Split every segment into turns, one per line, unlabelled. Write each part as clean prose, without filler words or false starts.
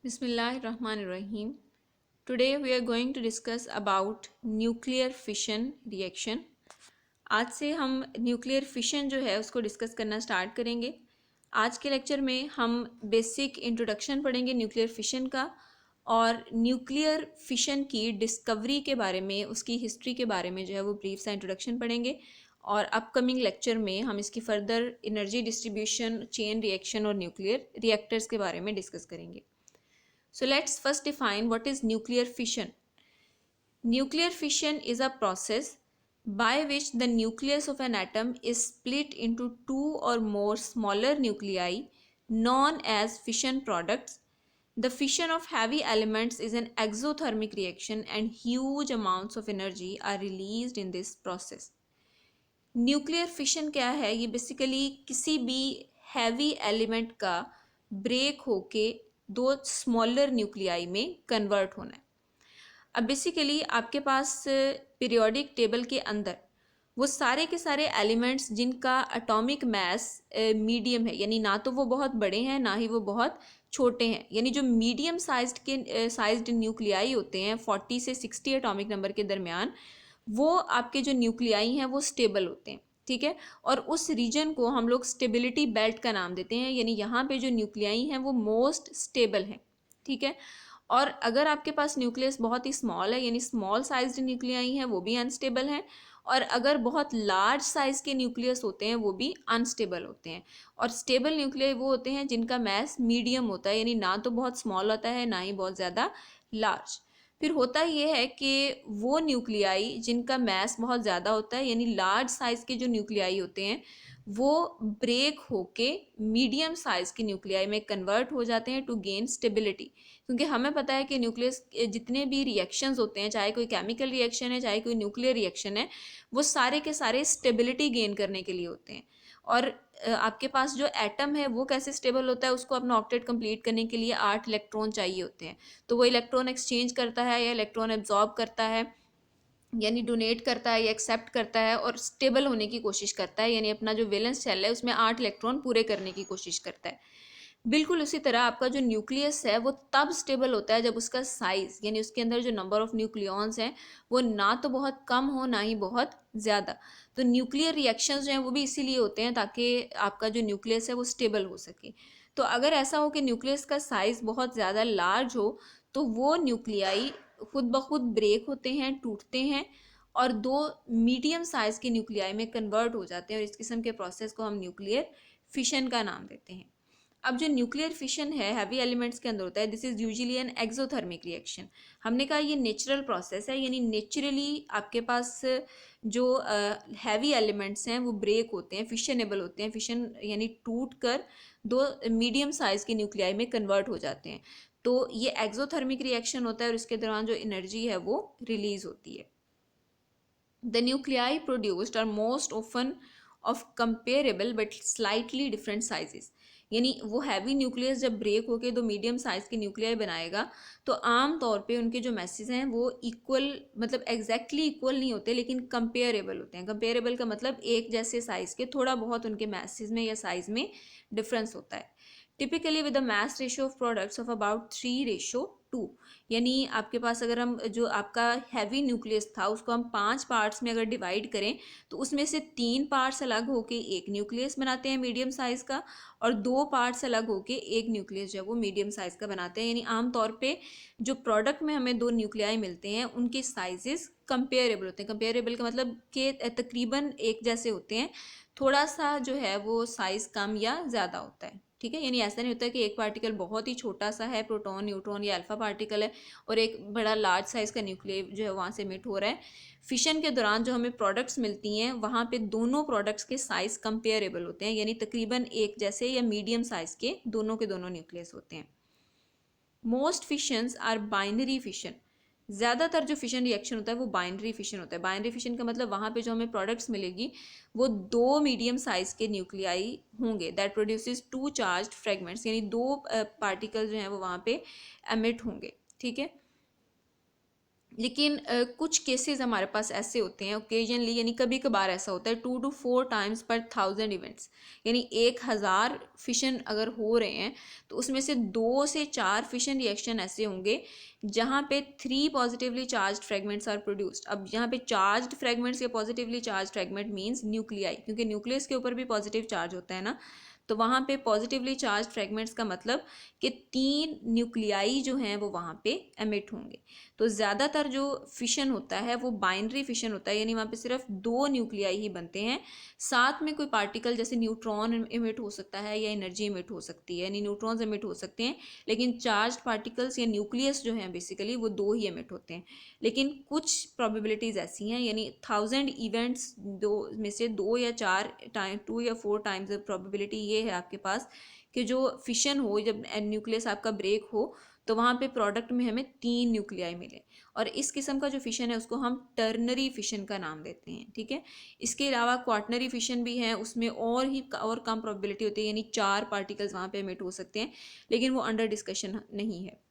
Bismillahirrahmanirrahim. Today we are going to discuss about nuclear fission reaction. आज से हम nuclear fission जो है उसको डिस्कस करना स्टार्ट करेंगे। आज के लेक्चर में हम बेसिक इंट्रोडक्शन पढ़ेंगे न्यूक्लियर फिशन का और न्यूक्लियर फिशन की डिस्कवरी के बारे में, उसकी हिस्ट्री के बारे में जो है वो ब्रीफ सा इंट्रोडक्शन पढ़ेंगे और अपकमिंग लेक्चर में हम इसकी further energy distribution, chain reaction और न्यूक्लियर रिएक्टर्स के बारे में डिस्कस करेंगे। So let's first define what is nuclear fission. Nuclear fission is a process by which the nucleus of an atom is split into two or more smaller nuclei known as fission products. The fission of heavy elements is an exothermic reaction and huge amounts of energy are released in this process. Nuclear fission क्या है? ये basically किसी भी heavy element का break होके दो smaller nuclei में convert होना है। अब बेसिकली आपके पास पीरियोडिक टेबल के अंदर वो सारे के सारे एलिमेंट्स जिनका एटॉमिक मास मीडियम है, यानी ना तो वो बहुत बड़े हैं ना ही वो बहुत छोटे हैं, यानी जो मीडियम साइज्ड न्यूक्लियाई होते हैं 40 से 60 एटॉमिक नंबर के दरमियान, वो आपके जो न्यूक्लियाई हैं वो स्टेबल होते हैं। ठीक है, और उस रीजन को हम लोग स्टेबिलिटी बेल्ट का नाम देते हैं, यानी यहाँ पे जो न्यूक्लियाई हैं वो मोस्ट स्टेबल हैं। ठीक है, और अगर आपके पास न्यूक्लियस बहुत ही स्मॉल है, यानी स्मॉल साइज्ड न्यूक्लियाई हैं, वो भी अनस्टेबल हैं, और अगर बहुत लार्ज साइज के न्यूक्लियस होते हैं वो भी अनस्टेबल होते हैं। और स्टेबल न्यूक्लियाई वो होते हैं जिनका मास मीडियम होता है, यानी ना तो बहुत स्मॉल होता है ना ही बहुत ज़्यादा लार्ज। फिर होता ये है कि वो न्यूक्लियाई जिनका मास बहुत ज़्यादा होता है, यानी लार्ज साइज़ के जो न्यूक्लियाई होते हैं, वो ब्रेक होके मीडियम साइज़ के न्यूक्लियाई में कन्वर्ट हो जाते हैं टू गेन स्टेबिलिटी। क्योंकि हमें पता है कि न्यूक्लियस जितने भी रिएक्शंस होते हैं, चाहे कोई केमिकल रिएक्शन है चाहे कोई न्यूक्लियर रिएक्शन है, वो सारे के सारे स्टेबिलिटी गेन करने के लिए होते हैं। और आपके पास जो एटम है वो कैसे स्टेबल होता है, उसको अपना ऑक्टेट कंप्लीट करने के लिए 8 इलेक्ट्रॉन चाहिए होते हैं। तो वो इलेक्ट्रॉन एक्सचेंज करता है या इलेक्ट्रॉन एब्जॉर्ब करता है, यानी डोनेट करता है या एक्सेप्ट करता है और स्टेबल होने की कोशिश करता है, यानी अपना जो वैलेंस शेल है उसमें 8 इलेक्ट्रॉन पूरे करने की कोशिश करता है। बिल्कुल उसी तरह आपका जो न्यूक्लियस है वो तब स्टेबल होता है जब उसका साइज़, यानी उसके अंदर जो नंबर ऑफ न्यूक्लियॉन्स हैं वो ना तो बहुत कम हो ना ही बहुत ज़्यादा। तो न्यूक्लियर रिएक्शंस जो हैं वो भी इसीलिए होते हैं ताकि आपका जो न्यूक्लियस है वो स्टेबल हो सके। तो अगर ऐसा हो कि न्यूक्लियस का साइज़ बहुत ज़्यादा लार्ज हो तो वो न्यूक्लियाई खुद ब खुद ब्रेक होते हैं, टूटते हैं और दो मीडियम साइज़ के न्यूक्लियाई में कन्वर्ट हो जाते हैं, और इस किस्म के प्रोसेस को हम न्यूक्लियर फिशन का नाम देते हैं। अब जो न्यूक्लियर फिशन है हैवी एलिमेंट्स के अंदर होता है, this is usually an exothermic reaction. हमने कहा ये नेचुरल प्रोसेस है, यानी नेचुरली आपके पास जो हैवी एलिमेंट्स हैं वो ब्रेक होते हैं, फिशनेबल होते हैं, फिशन यानी टूट कर दो मीडियम साइज़ के न्यूक्लियाई में कन्वर्ट हो जाते हैं। तो ये एक्सोथर्मिक रिएक्शन होता है और इसके दौरान जो एनर्जी है वो रिलीज होती है। The nuclei produced are most often of comparable but slightly different sizes, यानी वो हैवी न्यूक्लियस जब ब्रेक होके दो मीडियम साइज़ के न्यूक्लियाई बनाएगा तो आम तौर पे उनके जो मैसेज हैं वो इक्वल, मतलब एग्जैक्टली इक्वल नहीं होते लेकिन कंपेरेबल होते हैं। कंपेरेबल का मतलब एक जैसे साइज़ के, थोड़ा बहुत उनके मैसेज में या साइज़ में डिफरेंस होता है। Typically with a mass ratio of products of about 3:2, यानी आपके पास अगर हम जो आपका हैवी न्यूक्लियस था उसको हम 5 पार्ट्स में अगर डिवाइड करें तो उसमें से 3 पार्ट्स अलग होके एक न्यूक्लियस बनाते हैं मीडियम साइज़ का, और 2 पार्ट्स अलग होके एक न्यूक्लियस जो है वो मीडियम साइज़ का बनाते हैं। यानी आमतौर पे जो प्रोडक्ट में हमें 2 न्यूक्लियाई मिलते हैं उनके साइजेस कंपेरेबल होते हैं। कंपेरेबल का मतलब कि तकरीबन एक जैसे होते हैं, थोड़ा सा जो है वो साइज़ कम या ज़्यादा होता है। ठीक है, यानी ऐसा नहीं होता कि एक पार्टिकल बहुत ही छोटा सा है, प्रोटॉन, न्यूट्रॉन या अल्फा पार्टिकल है, और एक बड़ा लार्ज साइज़ का न्यूक्लियस जो है वहाँ से एमिट हो रहा है। फिशन के दौरान जो हमें प्रोडक्ट्स मिलती हैं वहाँ पे दोनों प्रोडक्ट्स के साइज़ कंपेरेबल होते हैं, यानी तकरीबन एक जैसे या मीडियम साइज़ के दोनों न्यूक्लियस होते हैं। मोस्ट फिशंस आर बाइनरी फिशन, ज़्यादातर जो फिशन रिएक्शन होता है वो बाइनरी फिशन होता है। बाइनरी फिशन का मतलब वहाँ पे जो हमें प्रोडक्ट्स मिलेगी वो 2 मीडियम साइज़ के न्यूक्लियाई होंगे, दैट प्रोड्यूसेस 2 चार्ज्ड फ्रेगमेंट्स, यानी 2 पार्टिकल जो हैं वो वहाँ पे एमिट होंगे। ठीक है, लेकिन कुछ केसेस हमारे पास ऐसे होते हैं ओकेजनली, यानी कभी कभार ऐसा होता है 2 to 4 टाइम्स पर 1000 इवेंट्स, यानी 1000 फिशन अगर हो रहे हैं तो उसमें से 2 से 4 फिशन रिएक्शन ऐसे होंगे जहाँ पे 3 positively charge fragments are produced. अब यहाँ पे चार्ज फ्रेगमेंट्स या positively charge fragment means nuclei, क्योंकि न्यूक्लियस के ऊपर भी पॉजिटिव चार्ज होता है ना, तो वहाँ पे पॉजिटिवली चार्ज फ्रेगमेंट्स का मतलब कि 3 न्यूक्लियाई जो हैं वो वहाँ पे एमिट होंगे। तो ज़्यादातर जो फिशन होता है वो बाइनरी फिशन होता है, यानी वहाँ पे सिर्फ 2 न्यूक्लियाई ही बनते हैं, साथ में कोई पार्टिकल जैसे न्यूट्रॉन इमिट हो सकता है या एनर्जी इमिट हो सकती है, यानी न्यूट्रॉन्स इमिट हो सकते हैं, लेकिन चार्ज पार्टिकल्स या न्यूक्लियस जो हैं बेसिकली वो 2 ही इमिट होते हैं। लेकिन कुछ प्रोबेबिलिटीज़ ऐसी हैं, यानी 1000 इवेंट्स दो में से 2 या 4 टाइम 2 या 4 टाइम्स प्रोबेबिलिटी ये है आपके पास कि जो फिशन हो, जब न्यूक्लियस आपका ब्रेक हो तो वहाँ पे प्रोडक्ट में हमें 3 न्यूक्लियाई मिले, और इस किस्म का जो फिशन है उसको हम टर्नरी फिशन का नाम देते हैं। ठीक है, इसके अलावा क्वाटनरी फिशन भी है, उसमें और कम प्रोबेबिलिटी होती है, यानी 4 पार्टिकल्स वहाँ पे एमिट हो सकते हैं, लेकिन वो अंडर डिस्कशन नहीं है।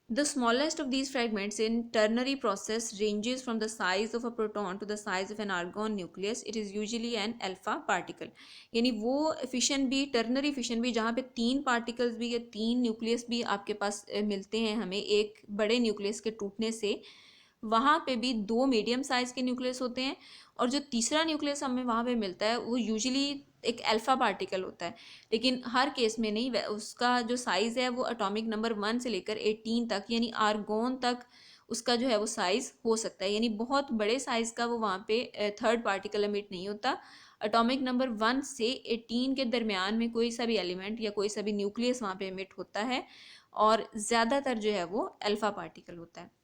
The smallest of these fragments in ternary process ranges from the size of a proton to the size of an argon nucleus. It is usually an alpha particle. यानी वो fission भी, ternary fission भी, जहाँ पे 3 particles भी या 3 nucleus भी आपके पास मिलते हैं हमें एक बड़े न्यूक्लियस के टूटने से, वहाँ पे भी 2 मीडियम साइज़ के न्यूक्लियस होते हैं, और जो तीसरा न्यूक्लियस हमें वहाँ पे मिलता है वो यूजुअली एक अल्फ़ा पार्टिकल होता है, लेकिन हर केस में नहीं। उसका जो साइज़ है वो एटॉमिक नंबर 1 से लेकर 18 तक, यानी आर्गोन तक उसका जो है वो साइज़ हो सकता है, यानी बहुत बड़े साइज़ का वो वहाँ पे थर्ड पार्टिकल एमिट नहीं होता। एटॉमिक नंबर 1 से 18 के दरमियान में कोई सा भी एलिमेंट या कोई सा भी न्यूक्लियस वहाँ पे एमिट होता है, और ज़्यादातर जो है वो अल्फ़ा पार्टिकल होता है।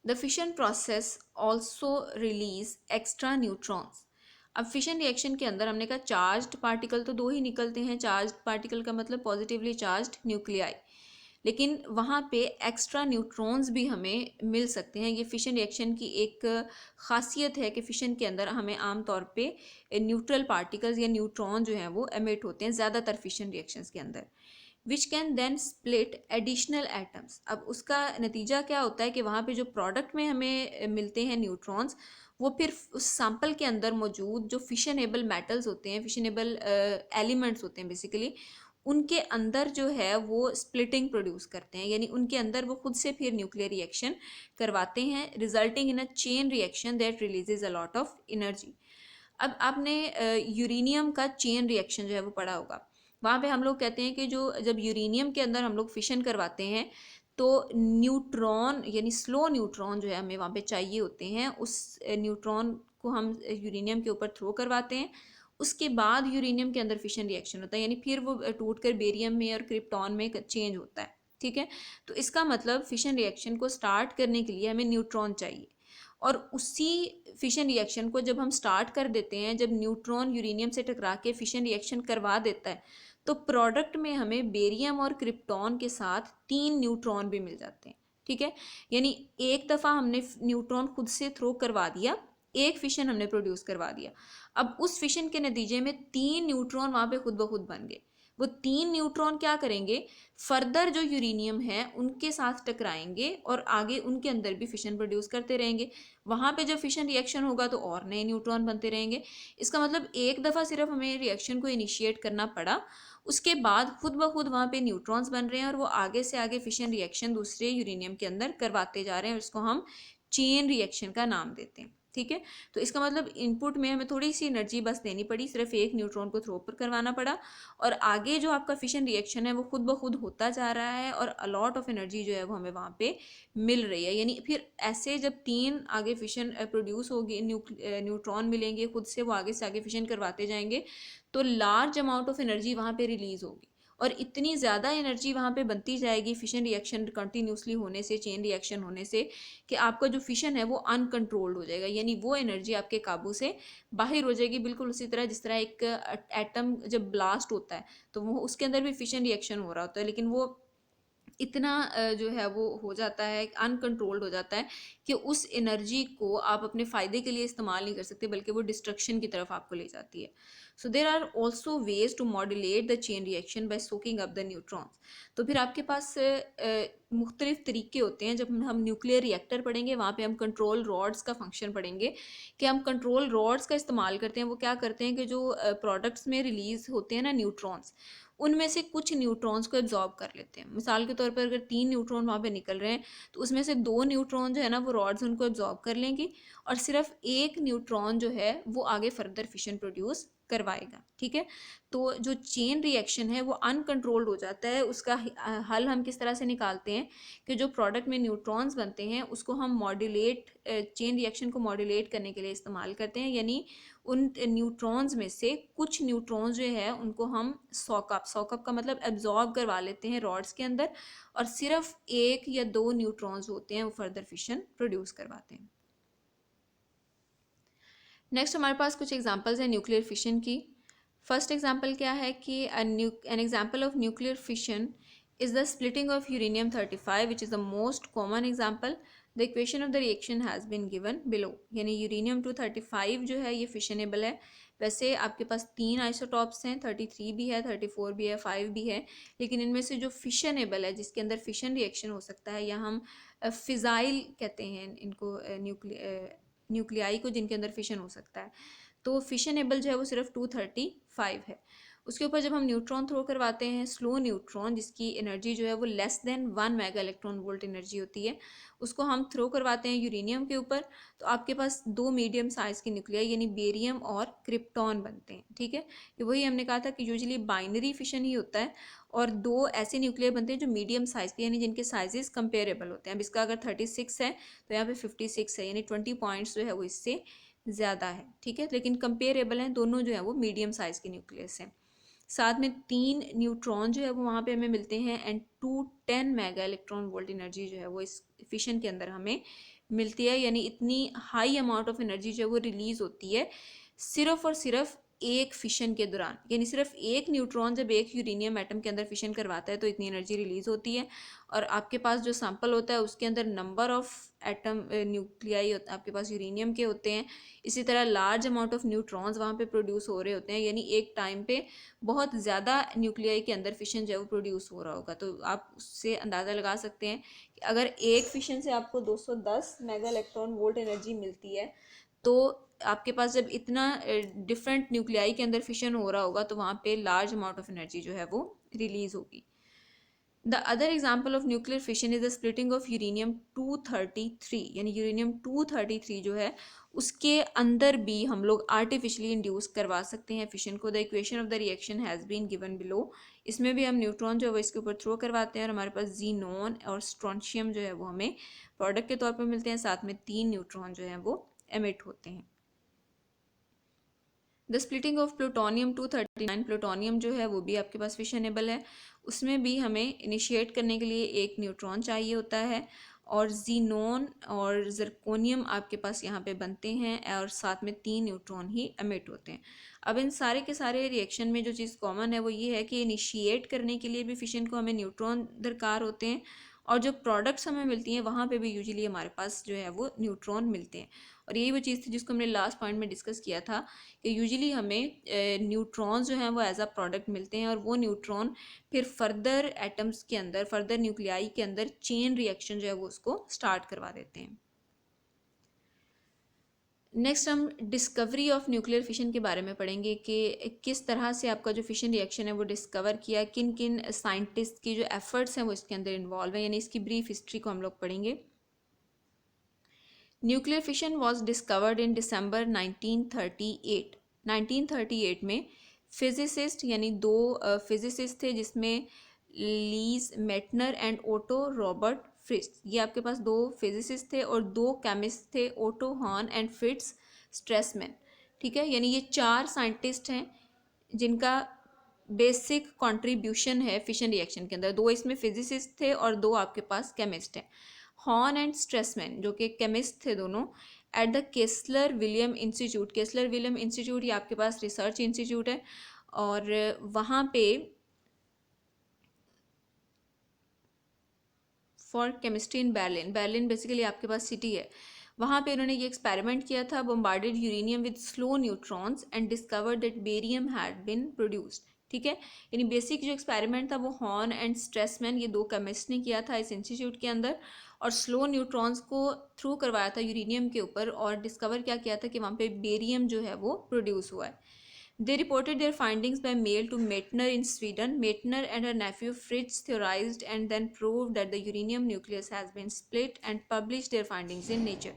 The fission process also release extra neutrons. अब फिशन रिएक्शन के अंदर हमने कहा चार्ज्ड पार्टिकल तो 2 ही निकलते हैं, चार्ज्ड पार्टिकल का मतलब पॉजिटिवली चार्ज्ड न्यूक्लियाई, लेकिन वहाँ पे एक्स्ट्रा न्यूट्रॉन्स भी हमें मिल सकते हैं। ये फिशन रिएक्शन की एक खासियत है कि फिशन के अंदर हमें आम तौर पे न्यूट्रल पार्टिकल्स या न्यूट्रॉन जो हैं वो एमिट होते हैं ज़्यादातर फिशन रिएक्शंस के अंदर, which can then split additional atoms. अब उसका नतीजा क्या होता है कि वहाँ पे जो प्रोडक्ट में हमें मिलते हैं न्यूट्रॉन्स, वो फिर उस सैम्पल के अंदर मौजूद जो फिशनेबल मेटल्स होते हैं, फिशनेबल एलिमेंट्स होते हैं बेसिकली, उनके अंदर जो है वो स्प्लिटिंग प्रोड्यूस करते हैं, यानी उनके अंदर वो खुद से फिर न्यूक्लियर रिएक्शन करवाते हैं, resulting in a chain reaction that releases a lot of energy. अब आपने यूरेनियम का चेन रिएक्शन जो है वो पढ़ा होगा, वहाँ पे हम लोग कहते हैं कि जो जब यूरेनियम के अंदर हम लोग फिशन करवाते हैं तो न्यूट्रॉन, यानी स्लो न्यूट्रॉन जो है हमें वहाँ पे चाहिए होते हैं, उस न्यूट्रॉन को हम यूरेनियम के ऊपर थ्रो करवाते हैं, उसके बाद यूरेनियम के अंदर फिशन रिएक्शन होता है, यानी फिर वो टूट कर बेरियम में और क्रिप्टॉन में चेंज होता है। ठीक है, तो इसका मतलब फिशन रिएक्शन को स्टार्ट करने के लिए हमें न्यूट्रॉन चाहिए, और उसी फिशन रिएक्शन को जब हम स्टार्ट कर देते हैं, जब न्यूट्रॉन यूरेनियम से टकरा के फिशन रिएक्शन करवा देता है, तो प्रोडक्ट में हमें बेरियम और क्रिप्टॉन के साथ 3 न्यूट्रॉन भी मिल जाते हैं। ठीक है, यानी एक दफ़ा हमने न्यूट्रॉन खुद से थ्रो करवा दिया, एक फिशन हमने प्रोड्यूस करवा दिया, अब उस फिशन के नतीजे में 3 न्यूट्रॉन वहाँ पे खुद ब खुद बन गए। वो 3 न्यूट्रॉन क्या करेंगे, फर्दर जो यूरेनियम है उनके साथ टकराएंगे और आगे उनके अंदर भी फिशन प्रोड्यूस करते रहेंगे, वहाँ पे जब फिशन रिएक्शन होगा तो और नए न्यूट्रॉन बनते रहेंगे। इसका मतलब एक दफ़ा सिर्फ हमें रिएक्शन को इनिशिएट करना पड़ा, उसके बाद खुद ब खुद वहाँ पे न्यूट्रॉन्स बन रहे हैं और वो आगे से आगे फिशन रिएक्शन दूसरे यूरेनियम के अंदर करवाते जा रहे हैं, और इसको हम चेन रिएक्शन का नाम देते हैं। ठीक है, तो इसका मतलब इनपुट में हमें थोड़ी सी एनर्जी बस देनी पड़ी, सिर्फ एक न्यूट्रॉन को थ्रो पर करवाना पड़ा, और आगे जो आपका फिशन रिएक्शन है वो खुद ब खुद होता जा रहा है, और अलॉट ऑफ एनर्जी जो है वो हमें वहाँ पे मिल रही है। यानी फिर ऐसे जब 3 आगे फिशन प्रोड्यूस होगी, न्यूट्रॉन मिलेंगे खुद से, वो आगे से आगे फिशन करवाते जाएंगे, तो लार्ज अमाउंट ऑफ एनर्जी वहाँ पे रिलीज़ होगी, और इतनी ज़्यादा एनर्जी वहाँ पे बनती जाएगी फिशन रिएक्शन कंटिन्यूसली होने से, चेन रिएक्शन होने से, कि आपका जो फिशन है वो अनकंट्रोल्ड हो जाएगा, यानी वो एनर्जी आपके काबू से बाहर हो जाएगी। बिल्कुल उसी तरह जिस तरह एक एटम जब ब्लास्ट होता है तो वो उसके अंदर भी फिशन रिएक्शन हो रहा होता है, लेकिन वो इतना जो है वो हो जाता है, अनकंट्रोल्ड हो जाता है कि उस एनर्जी को आप अपने फ़ायदे के लिए इस्तेमाल नहीं कर सकते, बल्कि वो डिस्ट्रक्शन की तरफ आपको ले जाती है। So there are also ways to modulate the chain reaction by soaking up the neutrons. तो फिर आपके पास मुख्तलिफ तरीके होते हैं। जब हम न्यूक्लियर रिएक्टर पढ़ेंगे वहाँ पे हम कंट्रोल रॉड्स का फंक्शन पढ़ेंगे कि हम कंट्रोल रॉड्स का इस्तेमाल करते हैं। वो क्या करते हैं कि जो प्रोडक्ट्स में रिलीज होते हैं ना न्यूट्रॉन्स, उनमें से कुछ न्यूट्रॉन्स को एब्जॉर्ब कर लेते हैं। मिसाल के तौर पर अगर 3 न्यूट्रॉन वहाँ पे निकल रहे हैं तो उसमें से 2 न्यूट्रॉन जो है ना वो रॉड्स उनको एब्जॉर्ब कर लेंगी और सिर्फ एक न्यूट्रॉन जो है वो आगे फर्दर फिशन प्रोड्यूस करवाएगा। ठीक है, तो जो चेन रिएक्शन है वो अनकंट्रोल्ड हो जाता है। उसका हल हम किस तरह से निकालते हैं कि जो प्रोडक्ट में न्यूट्रॉन्स बनते हैं उसको हम मॉड्यूलेट, चेन रिएक्शन को मॉड्यूलेट करने के लिए इस्तेमाल करते हैं। यानी उन न्यूट्रॉन्स में से कुछ न्यूट्रॉन्स जो है उनको हम सॉकअप का मतलब एब्जॉर्ब करवा लेते हैं रॉड्स के अंदर, और सिर्फ 1 या 2 न्यूट्रॉन्स होते हैं वो फर्दर फिशन प्रोड्यूस करवाते हैं। नेक्स्ट हमारे पास कुछ एग्जांपल्स हैं न्यूक्लियर फिशन की। फर्स्ट एग्जांपल क्या है कि an example of nuclear fission is the splitting of uranium 35, which is the most common example. The equation of the reaction has been given below. यानी uranium 235 जो है ये fissionable है। वैसे आपके पास 3 आइसोटॉप्स हैं, 33 भी है, 34 भी है, 5 भी है, लेकिन इनमें से जो फिशनेबल है जिसके अंदर फिशन रिएक्शन हो सकता है, या हम फिजाइल कहते हैं इनको, न्यूक्लियाई को जिनके अंदर फिशन हो सकता है, तो फिशनेबल जो है वो सिर्फ 235 है। उसके ऊपर जब हम न्यूट्रॉन थ्रो करवाते हैं, स्लो न्यूट्रॉन जिसकी एनर्जी जो है वो less than 1 mega electron volt energy होती है, उसको हम थ्रो करवाते हैं यूरेनियम के ऊपर, तो आपके पास 2 मीडियम साइज़ के न्यूक्लियाई यानी बेरियम और क्रिप्टॉन बनते हैं। ठीक है, ये वही हमने कहा था कि यूजुअली बाइनरी फिशन ही होता है और 2 ऐसे न्यूक्लियर बनते हैं जो मीडियम साइज़ के यानी जिनके साइजेस कंपेरेबल होते हैं। अब इसका अगर 36 है तो यहाँ पे 56 है, यानी 20 पॉइंट्स जो है वो इससे ज़्यादा है। ठीक है, लेकिन कंपेरेबल हैं, दोनों जो है वो मीडियम साइज़ के न्यूक्लियस हैं। साथ में 3 न्यूट्रॉन जो है वो वहाँ पे हमें मिलते हैं and 210 mega electron volt energy जो है वो इस फिशन के अंदर हमें मिलती है। यानी इतनी हाई अमाउंट ऑफ एनर्जी जो है वो रिलीज़ होती है सिर्फ और सिर्फ एक फिशन के दौरान। यानी सिर्फ एक न्यूट्रॉन जब एक यूरेनियम एटम के अंदर फिशन करवाता है तो इतनी एनर्जी रिलीज़ होती है। और आपके पास जो सैंपल होता है उसके अंदर नंबर ऑफ एटम न्यूक्लियाई आपके पास यूरेनियम के होते हैं, इसी तरह लार्ज अमाउंट ऑफ न्यूट्रॉन्स वहाँ पे प्रोड्यूस हो रहे होते हैं। यानी एक टाइम पे बहुत ज़्यादा न्यूक्लियाई के अंदर फिशन जो है वो प्रोड्यूस हो रहा होगा। तो आप उससे अंदाज़ा लगा सकते हैं कि अगर एक फिशन से आपको 210 मेगा इलेक्ट्रॉन वोल्ट एनर्जी मिलती है, तो आपके पास जब इतना डिफरेंट न्यूक्लियाई के अंदर फिशन हो रहा होगा तो वहाँ पे लार्ज अमाउंट ऑफ एनर्जी जो है वो रिलीज़ होगी। The other example of nuclear fission is the splitting of uranium 233। यानी यूरेनियम 233 जो है उसके अंदर भी हम लोग आर्टिफिशियली इंड्यूस करवा सकते हैं फिशन को। The equation of the reaction has been given below. इसमें भी हम न्यूट्रॉन जो है वो इसके ऊपर थ्रो करवाते हैं और हमारे पास जीनोन और स्ट्रोंशियम जो है वो हमें प्रोडक्ट के तौर पर मिलते हैं। साथ में 3 न्यूट्रॉन जो हैं वो एमिट होते हैं। The splitting of plutonium 239, plutonium जो है वो भी आपके पास फिशनेबल है। उसमें भी हमें इनिशिएट करने के लिए एक न्यूट्रॉन चाहिए होता है और जीनोन और जर्कोनियम आपके पास यहाँ पे बनते हैं और साथ में 3 न्यूट्रॉन ही एमिट होते हैं। अब इन सारे के सारे रिएक्शन में जो चीज़ कॉमन है वो ये है कि इनिशिएट करने के लिए भी फिशन को हमें न्यूट्रॉन दरकार होते हैं और जो प्रोडक्ट्स हमें मिलती हैं वहाँ पे भी यूजुअली हमारे पास जो है वो न्यूट्रॉन मिलते हैं। और यही वो चीज़ थी जिसको हमने लास्ट पॉइंट में डिस्कस किया था कि यूजुअली हमें न्यूट्रॉन्स जो हैं वो एज अ प्रोडक्ट मिलते हैं और वो न्यूट्रॉन फिर फर्दर एटम्स के अंदर, फर्दर न्यूक्लियाई के अंदर चेन रिएक्शन जो है वो उसको स्टार्ट करवा देते हैं। नेक्स्ट हम डिस्कवरी ऑफ न्यूक्लियर फिशन के बारे में पढ़ेंगे कि किस तरह से आपका जो फिशन रिएक्शन है वो डिस्कवर किया, किन किन साइंटिस्ट की जो एफर्ट्स हैं वो इसके अंदर इन्वॉल्व हैं, यानी इसकी ब्रीफ हिस्ट्री को हम लोग पढ़ेंगे। Nuclear fission was discovered in December 1938। 1938 में फिजिसिस्ट यानी 2 फिजिसिस्ट थे जिसमें Lise Meitner and Otto Robert Frisch, ये आपके पास 2 फिजिसिस्ट थे और 2 केमिस्ट थे, Otto Hahn and Fritz Strassmann. ठीक है, यानी ये 4 साइंटिस्ट हैं जिनका बेसिक कंट्रीब्यूशन है फिशन रिएक्शन के अंदर। 2 इसमें फिजिसिस्ट थे और 2 आपके पास केमिस्ट हैं। हॉर्न एंड स्ट्रेसमैन जो कि केमिस्ट थे दोनों, at the Kessler William Institute, Kessler William Institute ये आपके पास रिसर्च इंस्टीट्यूट है और वहाँ पे for chemistry in Berlin, Berlin basically आपके पास सिटी है, वहाँ पे उन्होंने ये एक्सपेरिमेंट किया था, bombarded uranium with slow neutrons and discovered that barium had been produced. ठीक है, यानी बेसिक जो एक्सपेरिमेंट था वो हॉर्न एंड स्ट्रेसमैन, ये दो केमिस्ट ने किया था इस इंस्टीट्यूट के अंदर, और स्लो न्यूट्रॉन्स को थ्रू करवाया था यूरेनियम के ऊपर, और डिस्कवर क्या किया था कि वहाँ पे बेरियम जो है वो प्रोड्यूस हुआ है। They reported their findings by mail to Meitner in Sweden. Meitner and her nephew Fritz theorized and then proved that the uranium nucleus has been split and published their findings in Nature.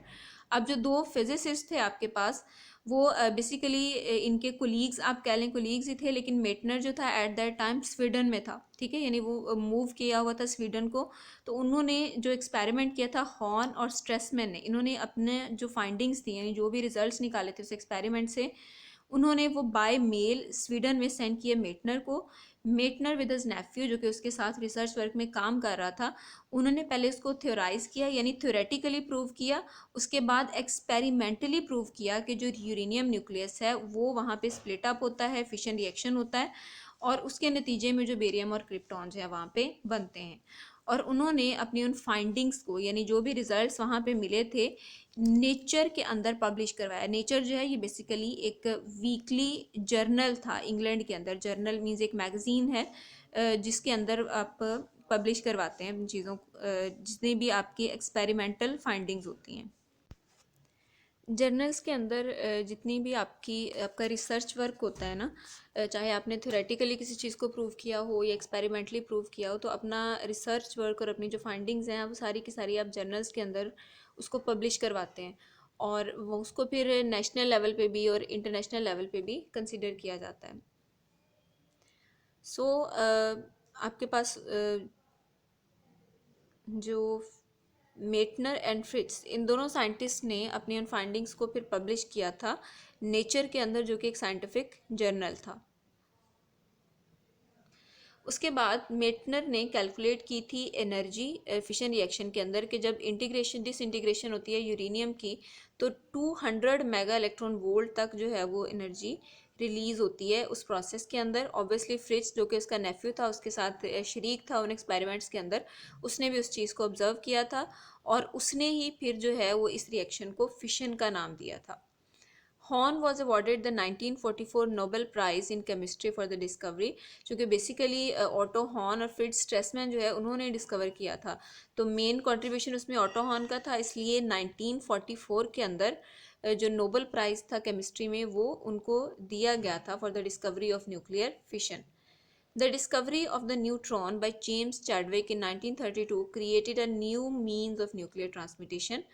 अब जो दो physicist थे आपके पास, वो basically इनके colleagues आप कह लें, कोलीग्स ही थे, लेकिन मेटनर जो था एट दैट टाइम स्वीडन में था। ठीक है, यानी वो मूव किया हुआ था स्वीडन को। तो उन्होंने जो एक्सपेरिमेंट किया था, हॉर्न और स्ट्रेसमैन ने, इन्होंने अपने जो फाइंडिंग्स थी, यानी जो भी रिजल्ट्स निकाले थे उस एक्सपेरिमेंट से, उन्होंने वो बाय मेल स्वीडन में सेंड किए मेटनर को। मेटनर विद हिज नेफ्यू, जो कि उसके साथ रिसर्च वर्क में काम कर रहा था, उन्होंने पहले उसको थ्योराइज किया, यानी थ्योरेटिकली प्रूव किया। उसके बाद एक्सपेरिमेंटली प्रूव किया कि जो यूरेनियम न्यूक्लियस है वो वहाँ पे स्प्लिट अप होता है, फिशन रिएक्शन होता है, और उसके नतीजे में जो बेरियम और क्रिप्टॉन्स हैं वहाँ पे बनते हैं। और उन्होंने अपनी उन फाइंडिंग्स को, यानी जो भी रिजल्ट्स वहाँ पे मिले थे, नेचर के अंदर पब्लिश करवाया। नेचर जो है ये बेसिकली एक वीकली जर्नल था इंग्लैंड के अंदर। जर्नल मीन्स एक मैगजीन है जिसके अंदर आप पब्लिश करवाते हैं चीज़ों, जितनी भी आपकी एक्सपेरिमेंटल फाइंडिंग्स होती हैं। जर्नल्स के अंदर जितनी भी आपका रिसर्च वर्क होता है ना, चाहे आपने थ्योरेटिकली किसी चीज़ को प्रूव किया हो या एक्सपेरिमेंटली प्रूव किया हो, तो अपना रिसर्च वर्क और अपनी जो फाइंडिंग्स हैं वो सारी की सारी आप जर्नल्स के अंदर उसको पब्लिश करवाते हैं, और वो उसको फिर नेशनल लेवल पे भी और इंटरनेशनल लेवल पे भी कंसिडर किया जाता है। सो आपके पास जो मेटनर एंड फ्रिट्स, इन दोनों साइंटिस्ट ने अपनी उन फाइंडिंग्स को फिर पब्लिश किया था नेचर के अंदर, जो कि एक साइंटिफिक जर्नल था। उसके बाद मेटनर ने कैलकुलेट की थी एनर्जी फिशन रिएक्शन के अंदर, कि जब इंटीग्रेशन डिसइंटीग्रेशन होती है यूरेनियम की, तो 200 मेगा इलेक्ट्रॉन वोल्ट तक जो है वो एनर्जी रिलीज़ होती है उस प्रोसेस के अंदर। ऑब्वियसली फ्रिट्ज, जो कि उसका नेफ्यू था, उसके साथ शरीक था उन एक्सपेरिमेंट्स के अंदर, उसने भी उस चीज़ को ऑब्जर्व किया था, और उसने ही फिर जो है वो इस रिएक्शन को फिशन का नाम दिया था। Horn was awarded the 1944 Nobel prize in chemistry for the discovery, क्योंकि बेसिकली ऑटो हॉर्न और फ्रिट्ज स्ट्रेसमैन जो है उन्होंने डिस्कवर किया था, तो मेन कंट्रीब्यूशन उसमें ऑटो हॉर्न का था, इसलिए 1944 के अंदर जो नोबेल प्राइज़ था केमिस्ट्री में वो उनको दिया गया था for the discovery of nuclear fission. The discovery of the neutron by James Chadwick in 1932 created a new means of nuclear transmutation.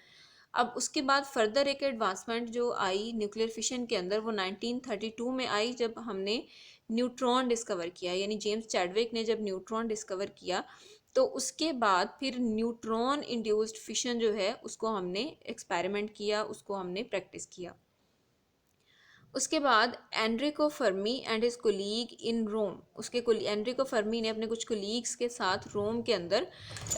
अब उसके बाद फर्दर एक एडवांसमेंट जो आई न्यूक्लियर फिशन के अंदर वो 1932 में आई, जब हमने न्यूट्रॉन डिस्कवर किया, यानी जेम्स चैडविक ने जब न्यूट्रॉन डिस्कवर किया, तो उसके बाद फिर न्यूट्रॉन इंड्यूस्ड फिशन जो है उसको हमने एक्सपेरिमेंट किया, उसको हमने प्रैक्टिस किया। उसके बाद Enrico Fermi and his colleague in Rome, Enrico Fermi ने अपने कुछ कोलीग्स के साथ रोम के अंदर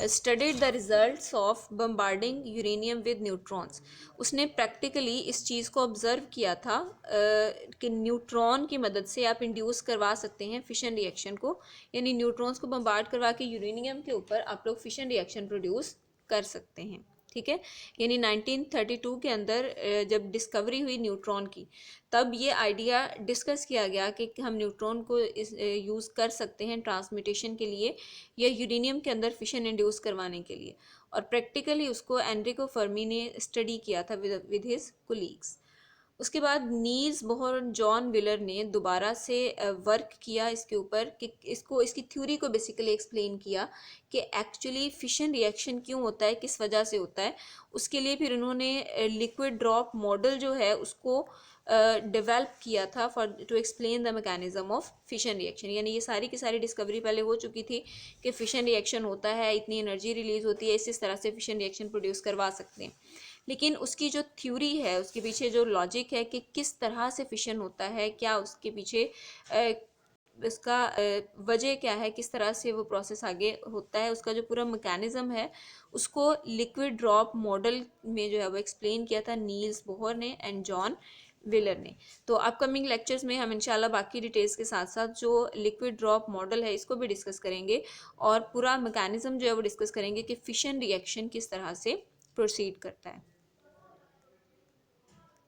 studied the results of bombarding uranium with neutrons. उसने प्रैक्टिकली इस चीज़ को ऑब्जर्व किया था कि न्यूट्रॉन की मदद से आप इंड्यूस करवा सकते हैं फिशन रिएक्शन को, यानी न्यूट्रॉन्स को बम्बार्ड करवा के यूरेनियम के ऊपर आप लोग फिशन रिएक्शन प्रोड्यूस कर सकते हैं। ठीक है, यानी 1932 के अंदर जब डिस्कवरी हुई न्यूट्रॉन की, तब ये आइडिया डिस्कस किया गया कि हम न्यूट्रॉन को यूज़ कर सकते हैं ट्रांसमिटेशन के लिए या यूरेनियम के अंदर फिशन इंड्यूस करवाने के लिए, और प्रैक्टिकली उसको एनरिको फर्मी ने स्टडी किया था विद हिज कोलीग्स। उसके बाद नील्स बोहर और जॉन विलर ने दोबारा से वर्क किया इसके ऊपर, कि इसकी थ्योरी को बेसिकली एक्सप्लेन किया कि एक्चुअली फिशन रिएक्शन क्यों होता है, किस वजह से होता है। उसके लिए फिर उन्होंने लिक्विड ड्रॉप मॉडल जो है उसको डेवलप किया था for to explain the mechanism of fission reaction. यानी ये सारी की सारी डिस्कवरी पहले हो चुकी थी कि फिशन रिएक्शन होता है, इतनी एनर्जी रिलीज होती है, इस तरह से फिशन रिएक्शन प्रोड्यूस करवा सकते हैं, लेकिन उसकी जो थ्योरी है, उसके पीछे जो लॉजिक है कि किस तरह से फिशन होता है, क्या उसके पीछे इसका वजह क्या है, किस तरह से वो प्रोसेस आगे होता है, उसका जो पूरा मैकेनिज्म है उसको लिक्विड ड्रॉप मॉडल में जो है वो एक्सप्लेन किया था नील्स बोहर ने एंड जॉन विलर ने। तो अपकमिंग लेक्चर्स में हम इंशाल्लाह बाकी डिटेल्स के साथ साथ जो लिक्विड ड्रॉप मॉडल है इसको भी डिस्कस करेंगे, और पूरा मैकेनिज्म जो है वो डिस्कस करेंगे कि फिशन रिएक्शन किस तरह से प्रोसीड करता है।